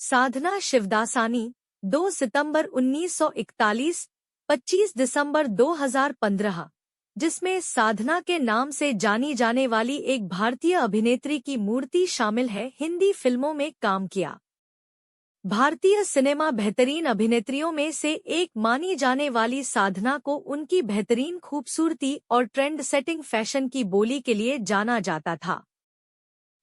साधना शिवदासानी 2 सितंबर 1941, 25 दिसंबर 2015, जिसमें साधना के नाम से जानी जाने वाली एक भारतीय अभिनेत्री की मूर्ति शामिल है, हिंदी फिल्मों में काम किया। भारतीय सिनेमा बेहतरीन अभिनेत्रियों में से एक मानी जाने वाली साधना को उनकी बेहतरीन खूबसूरती और ट्रेंड सेटिंग फैशन की बोली के लिए जाना जाता था।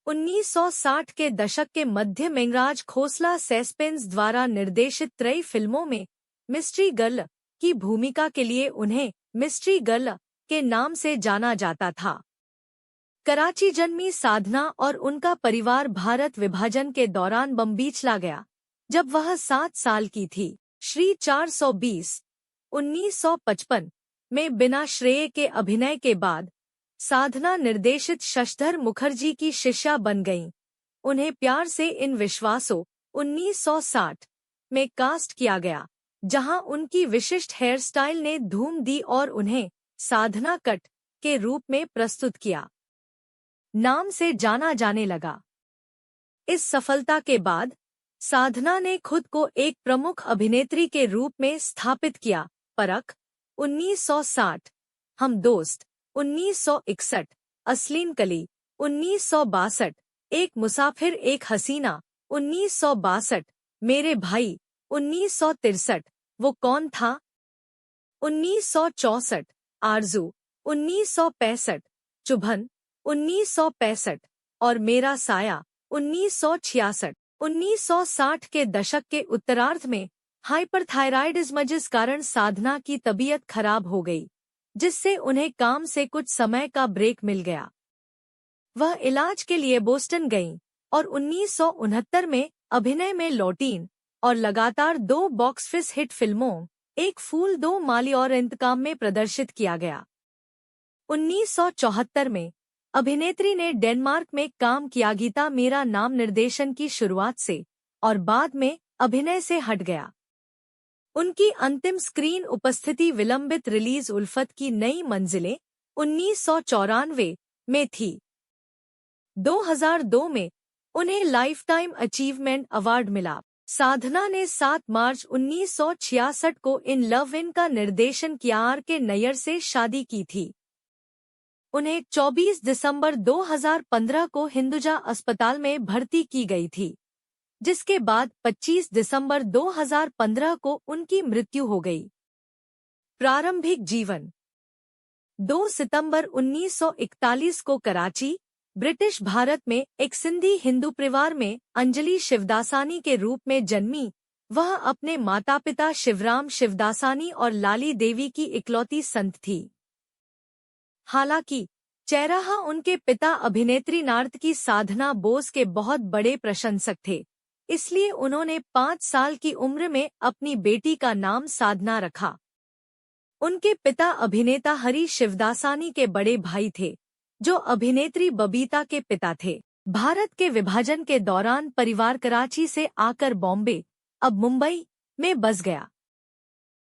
1960 के दशक के मध्य में मेंगराज खोसला सस्पेंस द्वारा निर्देशित त्रयी फिल्मों में मिस्ट्री गर्ल की भूमिका के लिए उन्हें मिस्ट्री गर्ल के नाम से जाना जाता था। कराची जन्मी साधना और उनका परिवार भारत विभाजन के दौरान बम्बई चला गया जब वह 7 साल की थी। श्री 420, 1955 में बिना श्रेय के अभिनय के बाद साधना निर्देशित शशधर मुखर्जी की शिष्या बन गईं। उन्हें प्यार से इन विश्वासों 1960 में कास्ट किया गया, जहां उनकी विशिष्ट हेयर स्टाइल ने धूम दी और उन्हें साधना कट के रूप में प्रस्तुत किया नाम से जाना जाने लगा। इस सफलता के बाद साधना ने खुद को एक प्रमुख अभिनेत्री के रूप में स्थापित किया। परख 1960, हम दोस्त 1961, अस्लीन कली 1962, एक मुसाफिर एक हसीना 1962, मेरे भाई 1963, वो कौन था 1964, आरजू 1965, चुभन 1965 और मेरा साया 1966। 1960 के दशक के उत्तरार्ध में हाइपरथायराइडिज्म जिस कारण साधना की तबीयत खराब हो गई, जिससे उन्हें काम से कुछ समय का ब्रेक मिल गया। वह इलाज के लिए बोस्टन गईं और 1969 में अभिनय में लौटीं और लगातार 2 बॉक्स ऑफिस हिट फिल्मों एक फूल दो माली और इंतकाम में प्रदर्शित किया गया। 1974 में अभिनेत्री ने डेनमार्क में काम किया। गीता मेरा नाम निर्देशन की शुरुआत से और बाद में अभिनय से हट गया। उनकी अंतिम स्क्रीन उपस्थिति विलंबित रिलीज उल्फत की नई मंजिलें 1994 में थी। 2002 में उन्हें लाइफ टाइम अचीवमेंट अवार्ड मिला। साधना ने 7 मार्च 1966 को इन लव इन का निर्देशन किया। आर.के. नैयर से शादी की थी। उन्हें 24 दिसंबर 2015 को हिंदुजा अस्पताल में भर्ती की गई थी, जिसके बाद 25 दिसंबर 2015 को उनकी मृत्यु हो गई। प्रारंभिक जीवन 2 सितंबर 1941 को कराची, ब्रिटिश भारत में एक सिंधी हिंदू परिवार में अंजलि शिवदासानी के रूप में जन्मी। वह अपने माता पिता शिवराम शिवदासानी और लाली देवी की इकलौती संत थी। हालांकि चेराहा उनके पिता अभिनेत्री नार्तकी साधना बोस के बहुत बड़े प्रशंसक थे, इसलिए उन्होंने 5 साल की उम्र में अपनी बेटी का नाम साधना रखा। उनके पिता अभिनेता हरी शिवदासानी के बड़े भाई थे, जो अभिनेत्री बबीता के पिता थे। भारत के विभाजन के दौरान परिवार कराची से आकर बॉम्बे, अब मुंबई, में बस गया।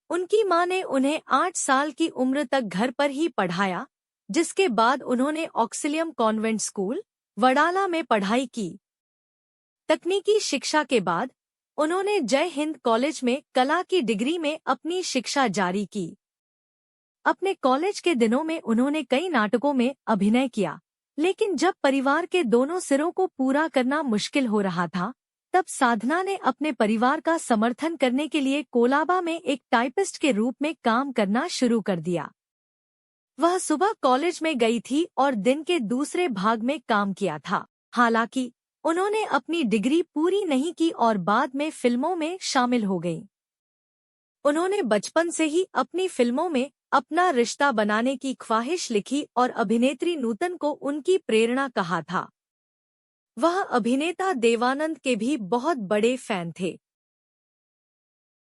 उनकी मां ने उन्हें 8 साल की उम्र तक घर पर ही पढ़ाया, जिसके बाद उन्होंने ऑक्सिलियम कॉन्वेंट स्कूल, वडाला में पढ़ाई की। तकनीकी शिक्षा के बाद उन्होंने जय हिंद कॉलेज में कला की डिग्री में अपनी शिक्षा जारी की। अपने कॉलेज के दिनों में उन्होंने कई नाटकों में अभिनय किया, लेकिन जब परिवार के दोनों सिरों को पूरा करना मुश्किल हो रहा था, तब साधना ने अपने परिवार का समर्थन करने के लिए कोलाबा में एक टाइपिस्ट के रूप में काम करना शुरू कर दिया। वह सुबह कॉलेज में गई थी और दिन के दूसरे भाग में काम किया था। हालांकि उन्होंने अपनी डिग्री पूरी नहीं की और बाद में फिल्मों में शामिल हो गईं। उन्होंने बचपन से ही अपनी फिल्मों में अपना रिश्ता बनाने की ख्वाहिश लिखी और अभिनेत्री नूतन को उनकी प्रेरणा कहा था। वह अभिनेता देवानंद के भी बहुत बड़े फैन थे।